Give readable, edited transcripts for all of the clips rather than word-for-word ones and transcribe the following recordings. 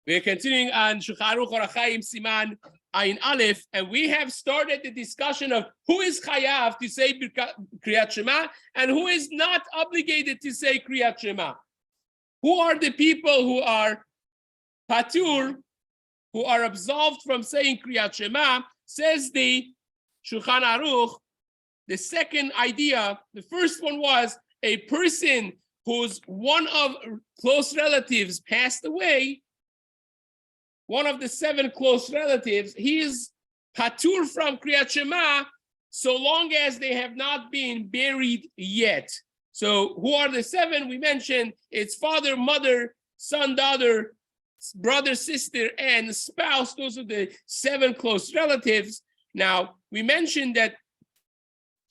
We're continuing on Shulchan Aruch Orach Chaim Siman Ayin Aleph, and we have started the discussion of who is chayav to say Kriyat Shema and who is not obligated to say Kriyat Shema. Who are the people who are patur, who are absolved from saying Kriyat Shema? Says the Shulchan Aruch. The second idea, the first one was a person whose one of close relatives passed away. One of the 7 close relatives, he is patur from Kriyat Shema so long as they have not been buried yet. So who are the 7? We mentioned it's father, mother, son, daughter, brother, sister, and spouse. Those are the 7 close relatives. Now, we mentioned that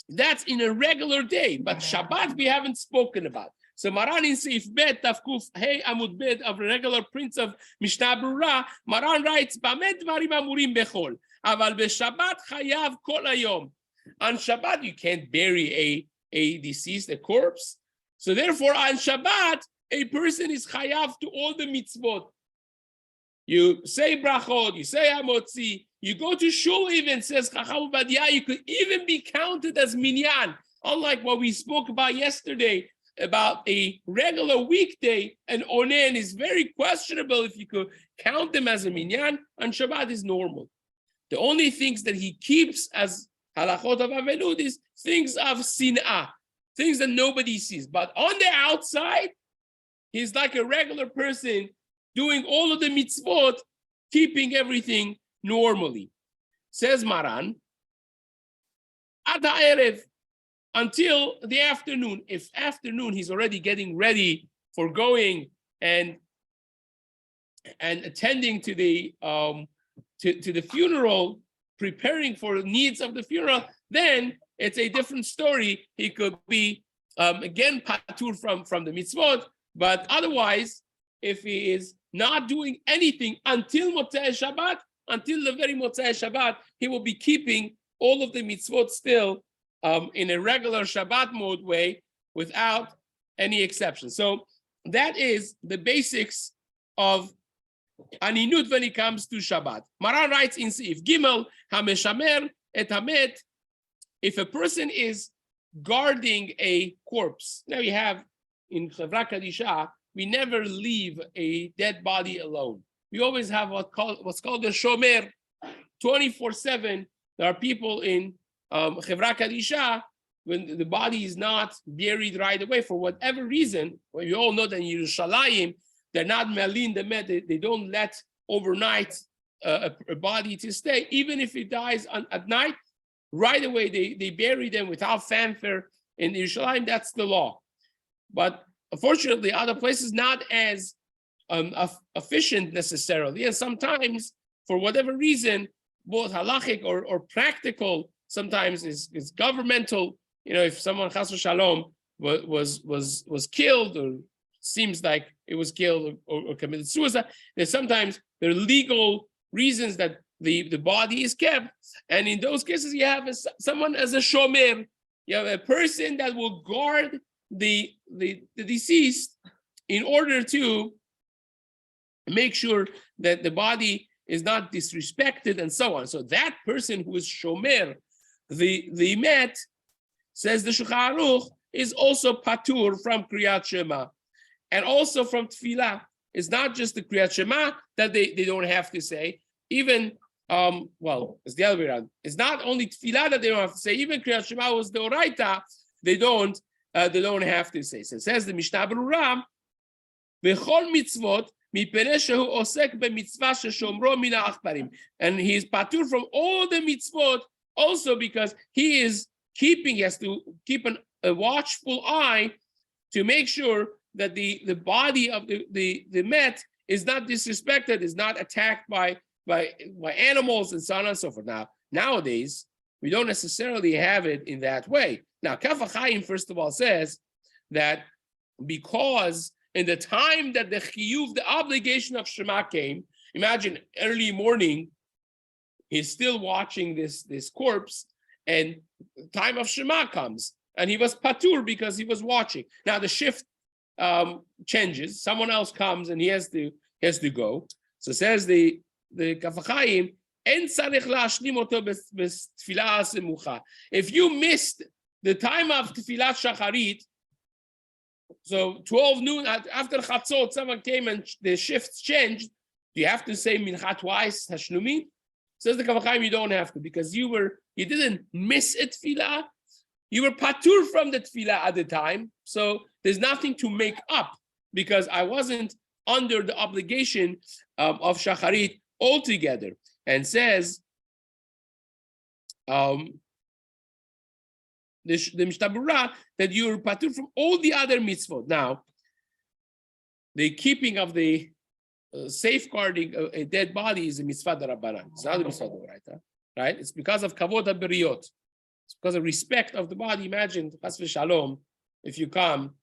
that's in a regular day, but Shabbat we haven't spoken about. So Maran in Seif Bet Tafkuf Hey Amud Bet of regular prince of Mishna Berurah, Maran writes, "Bamed dvarim amurim bechol, aval beShabbat chayav kol hayom." On Shabbat you can't bury a deceased, a corpse. So therefore on Shabbat a person is chayav to all the mitzvot. You say brachot, you say hamotzi, you go to shul even, says Chacham Ovadia, you could even be counted as minyan. Unlike what we spoke about yesterday, about a regular weekday, an onen is very questionable if you could count them as a minyan. On Shabbat is normal. The only things that he keeps as halachot of avelud is things of sin'ah, things that nobody sees. But on the outside, he's like a regular person doing all of the mitzvot, keeping everything normally. Says Maran, Ad ha'erev, until the afternoon. If afternoon he's already getting ready for going and attending to the to the funeral, preparing for the needs of the funeral, then it's a different story. He could be again patur from the mitzvot, but otherwise, if he is not doing anything until Motzei Shabbat, until the very Motzei Shabbat, he will be keeping all of the mitzvot still in a regular Shabbat mode way without any exception. So that is the basics of aninut when it comes to Shabbat. Maran writes in Seif Gimel, Hameshamer et Hamet, if a person is guarding a corpse. Now you have in Chevra Kadisha, we never leave a dead body alone. We always have what's called the shomer, 24/7. There are people in Chevra Kadisha, when the body is not buried right away for whatever reason. Well, you all know that in Yerushalayim, they're not melin the met. They don't let overnight a body to stay, even if it dies at night. Right away, they bury them without fanfare. In Yerushalayim, that's the law. But unfortunately, other places not as efficient necessarily, and sometimes for whatever reason, both halachic or practical, sometimes is governmental. You know, if someone chas v'shalom was killed, or seems like it was killed or committed suicide, there's sometimes there are legal reasons that the body is kept, and in those cases you have someone as a shomer. You have a person that will guard the deceased in order to make sure that the body is not disrespected and so on. So that person who is shomer, the met, says the Shulchan Aruch, is also patur from Kriyat Shema and also from Tefillah. It's not just the Kriyat Shema that they don't have to say. Even it's the other way around. It's not only Tefillah that they don't have to say. Even Kriyat Shema was the Oraita. They don't have to say. So it says the Mishna Berurah, v'chol mitzvot mipnei shehu osek b'mitzvah sheshomro min ha'achparim, and he is patur from all the mitzvot also because he is he has to keep a watchful eye to make sure that the body of the met is not disrespected, is not attacked by animals and so on and so forth. Now, nowadays, we don't necessarily have it in that way. Now, Kaf HaChaim, first of all, says that because in the time that the chiyuv, the obligation of Shema came, imagine early morning, he's still watching this corpse, and time of Shema comes, and he was patur because he was watching. Now the shift changes. Someone else comes, and he has to go. So says the Kaf HaChaim, if you missed the time of Tfilat Shacharit, so 12 noon after Chatzot, someone came and the shifts changed, do you have to say Mincha twice, Hashlumi? Says the Kaf HaChaim, you don't have to, because you didn't miss a Tfilah, you were patur from the Tfilah at the time, so there's nothing to make up, because I wasn't under the obligation of Shacharit altogether. And says the Mishna Berurah that you're patur from all the other mitzvot. Now, the keeping of the safeguarding a dead body is a mitzvah d'Rabbanan. It's not a mitzvah d'Oraita, right? It's because of kavod haberiyot. It's because of respect of the body. Imagine, chas v'shalom, if you come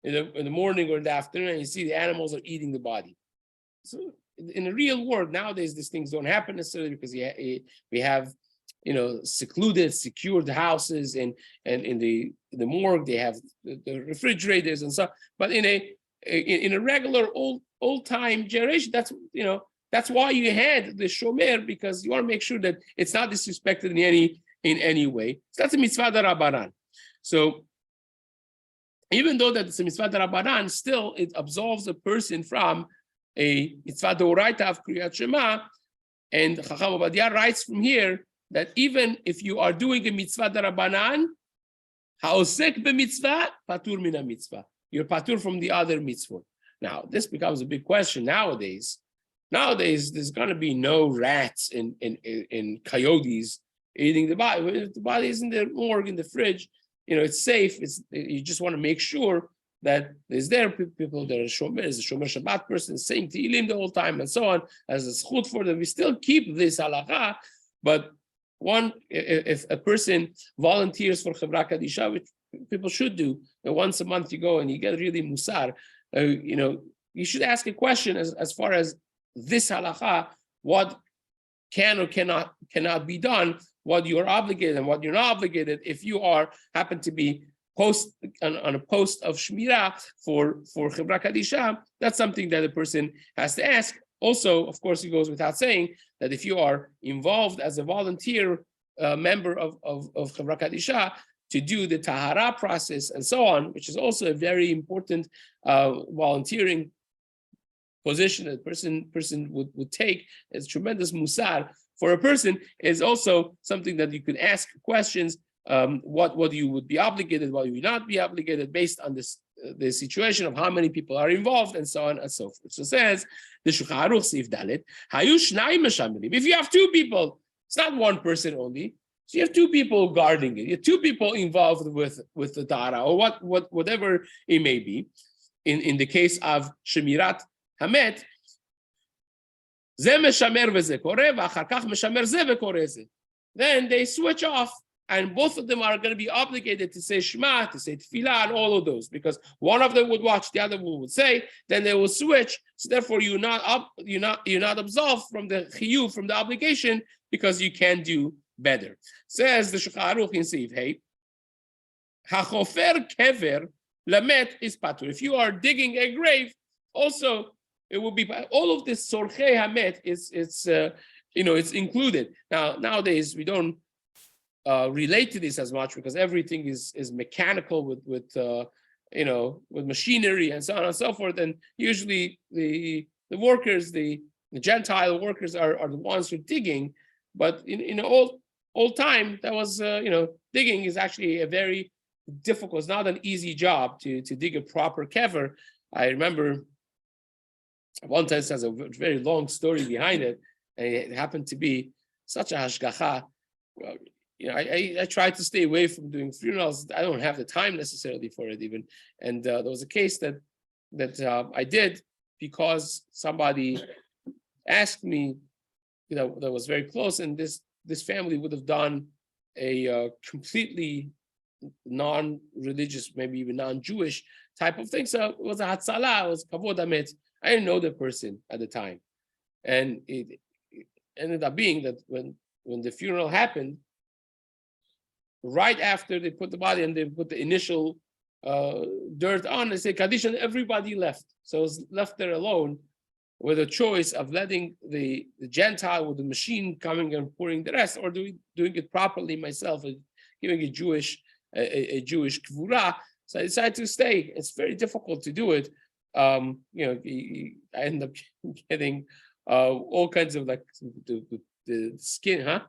in the morning or in the afternoon and you see the animals are eating the body. So in the real world nowadays, these things don't happen necessarily because we have, secluded, secured houses, and in the morgue they have the refrigerators and so. But in a regular old time generation, that's why you had the shomer, because you want to make sure that it's not disrespected in any way. So that's a mitzvah d'Rabbanan. So even though that it's a mitzvah d'Rabbanan, still it absolves a person from a mitzvah d'oraita of Kriyat Shema. And Chacham Obadiah writes from here that even if you are doing a mitzvah d'Rabbanan, ha'osek b'mitzvah, patur min mitzvah. You're patur from the other mitzvot. Now, this becomes a big question nowadays. Nowadays, there's going to be no rats and coyotes eating the body. If the body is in the morgue, in the fridge, it's safe. You just want to make sure that there's people that are shomer, is a shomer Shabbat person saying Tehillim the whole time and so on, as a schut for them. We still keep this halakha, but if a person volunteers for Chevra Kadisha, which people should do, and once a month you go and you get really musar, you should ask a question as far as this halakha, what can or cannot be done, what you are obligated and what you're not obligated. If you happen to be on a post of Shmirah for Chevra Kadisha, that's something that a person has to ask. Also, of course, it goes without saying that if you are involved as a volunteer member of Chevra Kadisha to do the Tahara process and so on, which is also a very important volunteering position that person would take as tremendous musar for a person, is also something that you could ask questions. What you would be obligated, what you would not be obligated, based on the situation of how many people are involved, and so on and so forth. So it says the Shulchan Aruch Seif Dalet, Hayu Shnayim Meshamerim. If you have two people, it's not one person only. So you have two people guarding it. You have two people involved with the Tara, or whatever it may be. In the case of Shemirat Hamet, Ze Meshamer v'Ze Koreh, v'achar kach Meshamer Ze v'Koreh Ze. Then they switch off. And both of them are going to be obligated to say Shema, to say Tefillah, and all of those, because one of them would watch, the other one would say. Then they will switch. So therefore, you're not absolved from the chiyuv, from the obligation, because you can do better. Says the Shulchan Aruch in Seif, hey, hachofer kever lamet is patur. If you are digging a grave, also it will be all of this sorchei hamet it's included. Now nowadays we don't relate to this as much, because everything is mechanical with machinery and so on and so forth. And usually the workers, the Gentile workers are the ones who are digging. But in old time, that was digging is actually a very difficult. It's not an easy job to dig a proper kever. I remember one time, has a very long story behind it, and it happened to be such a hashgacha. I tried to stay away from doing funerals. I don't have the time necessarily for it even. And there was a case that I did because somebody asked me, that was very close, and this family would have done a completely non-religious, maybe even non-Jewish type of thing. So it was a hatzalah, it was kavod hamet. I didn't know the person at the time. And it ended up being that when the funeral happened, right after they put the body and they put the initial dirt on, they say Kaddish, and everybody left. So it was left there alone. with a choice of letting the Gentile with the machine coming and pouring the rest, or doing it properly myself and giving a Jewish kvura. So I decided to stay. It's very difficult to do it. I end up getting all kinds of like the skin,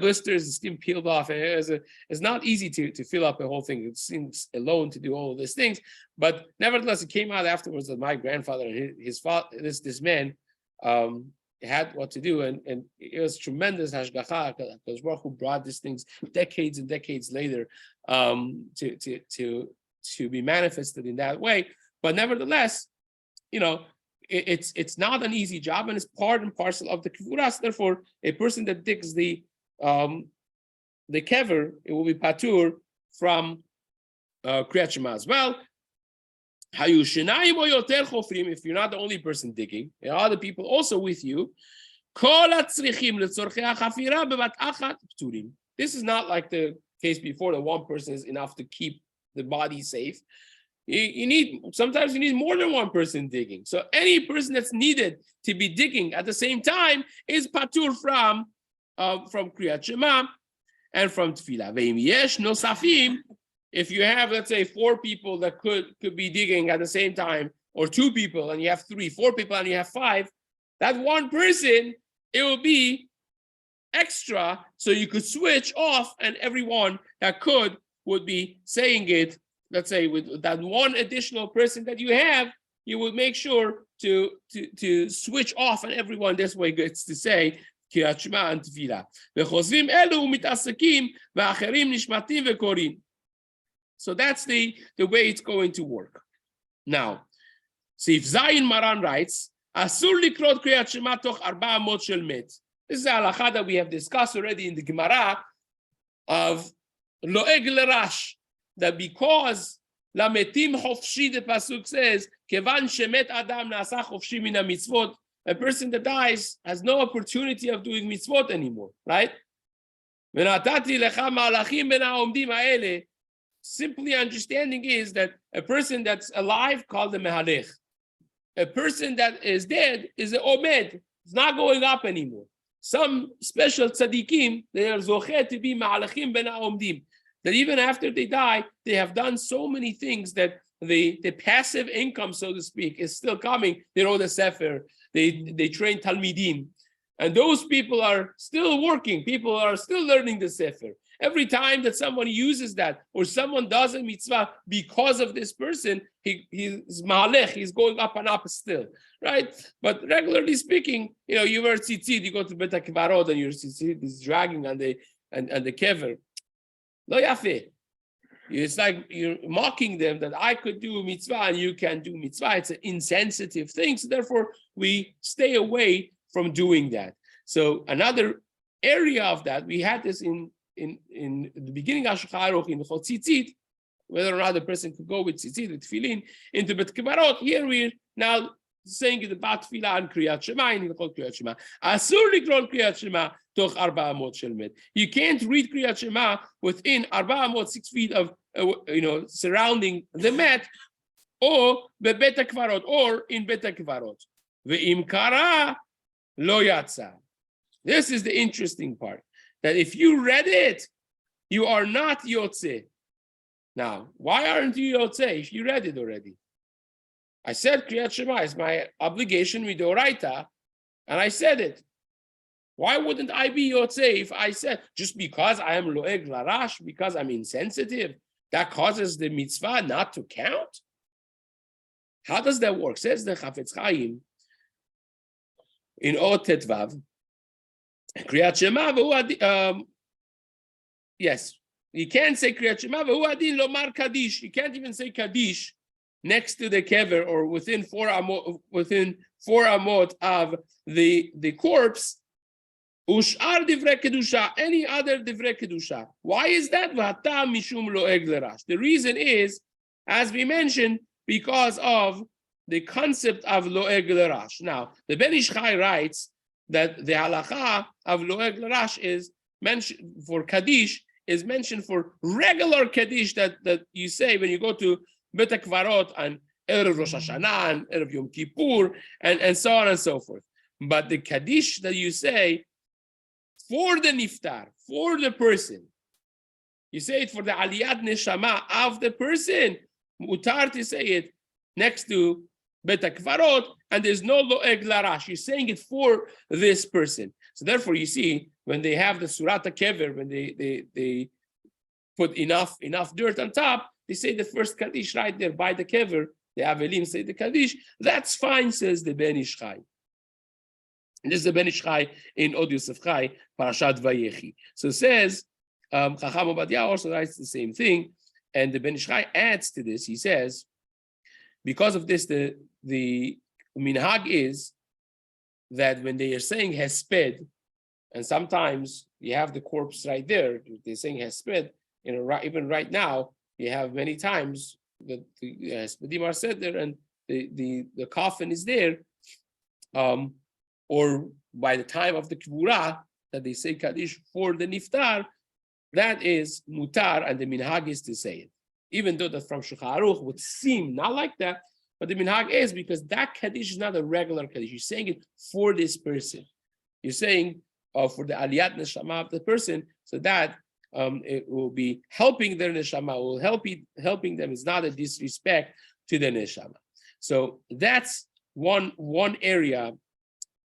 blisters, the skin peeled off. It's not easy to fill up a whole thing. It seems alone to do all of these things, but nevertheless, it came out afterwards that my grandfather and his father, this man, had what to do, and it was tremendous hashgacha, because Baruch Hu brought these things decades and decades later to be manifested in that way. But nevertheless, it's not an easy job, and it's part and parcel of the kivuras. Therefore, a person that digs the kever, it will be patur from Kriyat Shema as well. If you're not the only person digging, there are other people also with you. This is not like the case before that one person is enough to keep the body safe. Sometimes you need more than one person digging. So any person that's needed to be digging at the same time is patur from Kriyat Shema and from Tefillah. Ve'im yesh nosafim, if you have, let's say, 4 people that could be digging at the same time, or 2 people and you have 3, 4 people and you have 5, that one person, it will be extra, so you could switch off, and everyone that would be saying it. Let's say with that one additional person that you have, you will make sure to switch off, and everyone this way gets to say Kriyat Shema and Tefillah. So that's the way it's going to work. Now, Seif Zayin Maran writes, Asur likrot Kriyat Shema toch 400 shel met. This is a halacha that we have discussed already in the Gemara of Lo'eg Lerash, that because Lametim Chofshi, the pasuk says, Kevan shemet Adam nasa chofshi min mitzvot, a person that dies has no opportunity of doing mitzvot anymore, right? Simply understanding is that a person that's alive called a mehalech. A person that is dead is an omed. It's not going up anymore. Some special tzaddikim, they are zochet to be mehalechim ben ha'omdim. That even after they die, they have done so many things that the passive income, so to speak, is still coming. They wrote a sefer, they train talmidim, and those people are still working. People are still learning the sefer. Every time that someone uses that, or someone does a mitzvah because of this person, he's ma'alech, he's going up and up still, right? But regularly speaking, you wear tzitzit, you go to Bet HaKvarot, and your tzitzit is dragging on the kever. Lo yafe. It's like you're mocking them that I could do a mitzvah and you can't do mitzvah. It's an insensitive thing. So therefore, we stay away from doing that. So another area of that, we had this in the beginning of Shulchan Aruch in the Chol Tzitzit, whether or not the person could go with tzitzit, with tefillin, into Bet Kibarot. Here we're now saying it about tefillah and Kriyat Shema, in the Chol Kriyat Shema. Asur likron Kriyat Shema toch 400 shel met. You can't read Kriyat Shema within 400, 6 feet of surrounding the mat, or bebet hakvarot, or in bet hakvarot. Ve'im kara lo yatsa. This is the interesting part, that if you read it, you are not yotze. Now, why aren't you yotze if you read it already? I said Kriyat Shema is my obligation midoraita, and I said it. Why wouldn't I be yotze if I said, just because I am lo'eg larash, because I'm insensitive, that causes the mitzvah not to count? How does that work? Says the Chafetz Chaim in Ot Tetvav, Kriyat Shema, yes, you can't say Kriyat Shema, adin lomar Kaddish. You can't even say Kaddish next to the kever, or within 4 amot of the corpse. Ushar divrei kedusha, any other divrei kedusha. Why is that? V'hatam mishum lo'eg lerash. The reason is, as we mentioned, because of the concept of lo'eg lerash. Now, the Ben Ish Chai writes that the halacha of lo'eg lerash is mentioned for Kaddish, is mentioned for regular Kaddish that you say when you go to Bet HaKvarot Erev Rosh Hashanah, and Erev Yom Kippur, and so on and so forth. But the Kaddish that you say for the Niftar, for the person, you say it for the Aliyat Neshama of the person, mutar to say it next to Bet HaKvarot, and there's no Lo'eg Larash. You're saying it for this person. So therefore, you see, when they have the Surat HaKever, when they put enough dirt on top, they say the first Kaddish right there by the Kever. The Avelim say the Kaddish. That's fine, says the Ben Ish Chai. And this is the Ben Ish Chai in Od Yosef Chai, Parashat Vayechi. So it says, Chacham Obadiah also writes the same thing. And the Ben Ish Chai adds to this. He says, because of this, the minhag is that when they are saying hesped, and sometimes you have the corpse right there, they're saying hesped, even right now, you have many times that the hespedim are said there and the coffin is there, or by the time of the kivura that they say kaddish for the niftar, that is mutar, and the minhag is to say it. Even though that from Shulchan Aruch would seem not like that, but the minhag is because that kaddish is not a regular kaddish. You're saying it for this person. You're saying for the aliyat neshama of the person, so that it will be helping their neshama, will helping them. It's not a disrespect to the neshama. So that's one area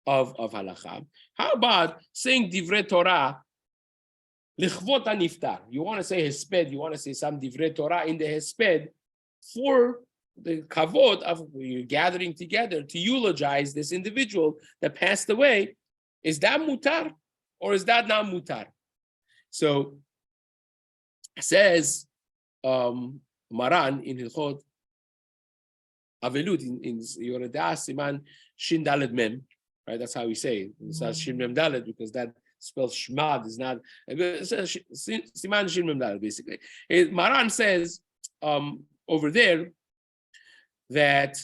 of halacha. How about saying divrei Torah? Lichvot niftar. You want to say hesped, you want to say some divrei Torah in the hesped for the kavod of you're gathering together to eulogize this individual that passed away. Is that mutar or is that not mutar? So says Maran in Hilchot Avelut in Yoredah Siman Shin Dalet Mem, right? That's how we say it. It says Shin Mem Dalet because that spells Shmad is not. It says Siman Shin Mem Dalet basically. Maran says over there that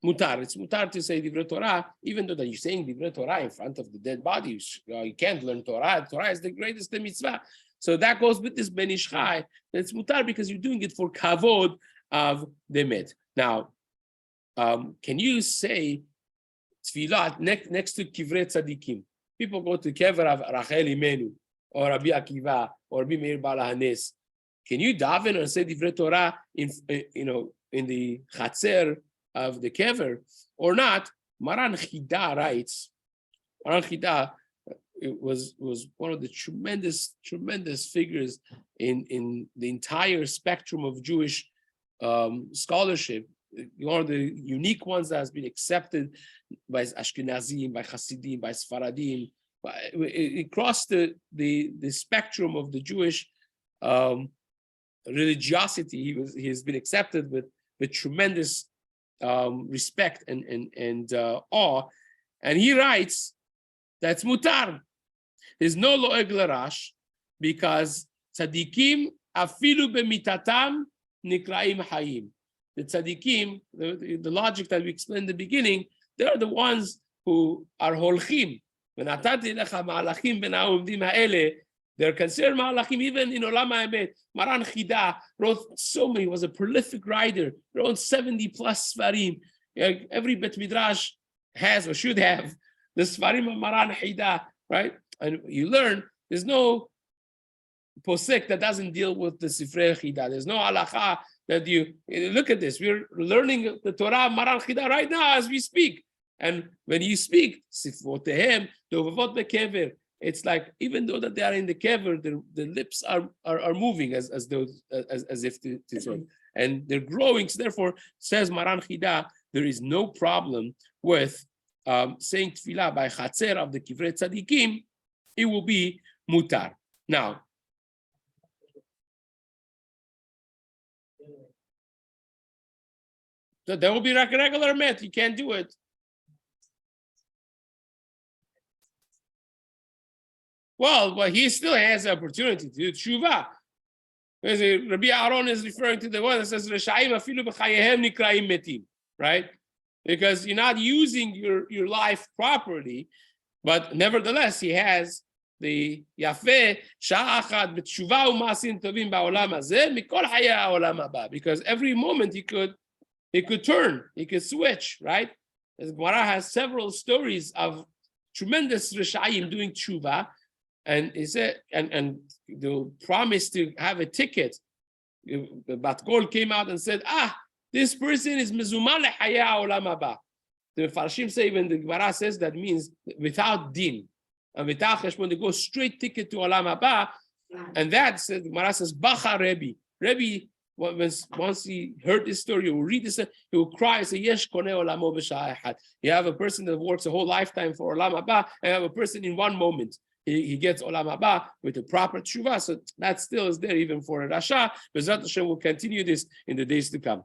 mutar. It's mutar to say divrei Torah, even though that you're saying divrei Torah in front of the dead body. You can't learn Torah. Torah is the greatest mitzvah. So that goes with this Ben Ish Chai. It's mutar because you're doing it for kavod of the met. Now, can you say tefillah next to kivrei tzadikim? People go to kever of Rachel Imenu or Rabbi Akiva or Rabbi Meir Baal HaNes. Can you daven and say divrei Torah in the chatzer of the kever or not? Maran Chida writes. Maran Chida it was one of the tremendous figures in the entire spectrum of Jewish scholarship. One of the unique ones that has been accepted by Ashkenazim, by Hasidim, by Sfaradim. It crossed the spectrum of the Jewish religiosity. He has been accepted with tremendous respect and awe. And he writes that's mutar. There's no lo'eg larash because tzadikim afilu b'mitatam nikraim hayim. The tzadikim, the logic that we explained in the beginning, they're the ones who are holchim. They're considered ma'alachim even in Olam HaEmet. Maran Chida wrote so many, was a prolific writer, wrote 70 plus svarim. Every Bet Midrash has or should have the svarim of Maran Chida, right? And you learn there's no posek that doesn't deal with the Sifrei Chida. There's no halacha that you look at this. We're learning the Torah of Maran Chida right now as we speak. And when you speak, Sifrotehem, Dovavot Bekever, it's like even though that they are in the kever, the lips are moving as if to say, and they're growing. So therefore, says Maran Chida, there is no problem with saying tefillah by chatzer of the kivrei tzadikim. It will be mutar. Now, so there will be like a regular met. You can't do it. Well, but he still has the opportunity to do tshuva. Rabbi Aaron is referring to the one that says "Reshaim afilu b'chayehem nikraim metim," right? Because you're not using your life properly, but nevertheless he has the yafeh sha'achad b'tshuva u'masin tovim ba'olam hazeh mikol hayei ha'olam haba. Because every moment he could he could turn, he could switch, right? The Gemara has several stories of tremendous Rishayim doing tshuva, and he said, and the promise to have a ticket. The Bat Kol came out and said, this person is mezumah lehaya olam haba. The Farshim say, even the Gemara says that means without din and without cheshbon, they go straight ticket to olam haba. And that says, the Gemara says, Bacha Rebbe. Rebbe, once he heard this story, he will read this, he will cry and say, Yesh koneh olamo b'sha'ah echad. You have a person that works a whole lifetime for olam haba, and you have a person in one moment. He gets olam haba with the proper tshuva. So that still is there even for a rasha. Bezrat Hashem will continue this in the days to come.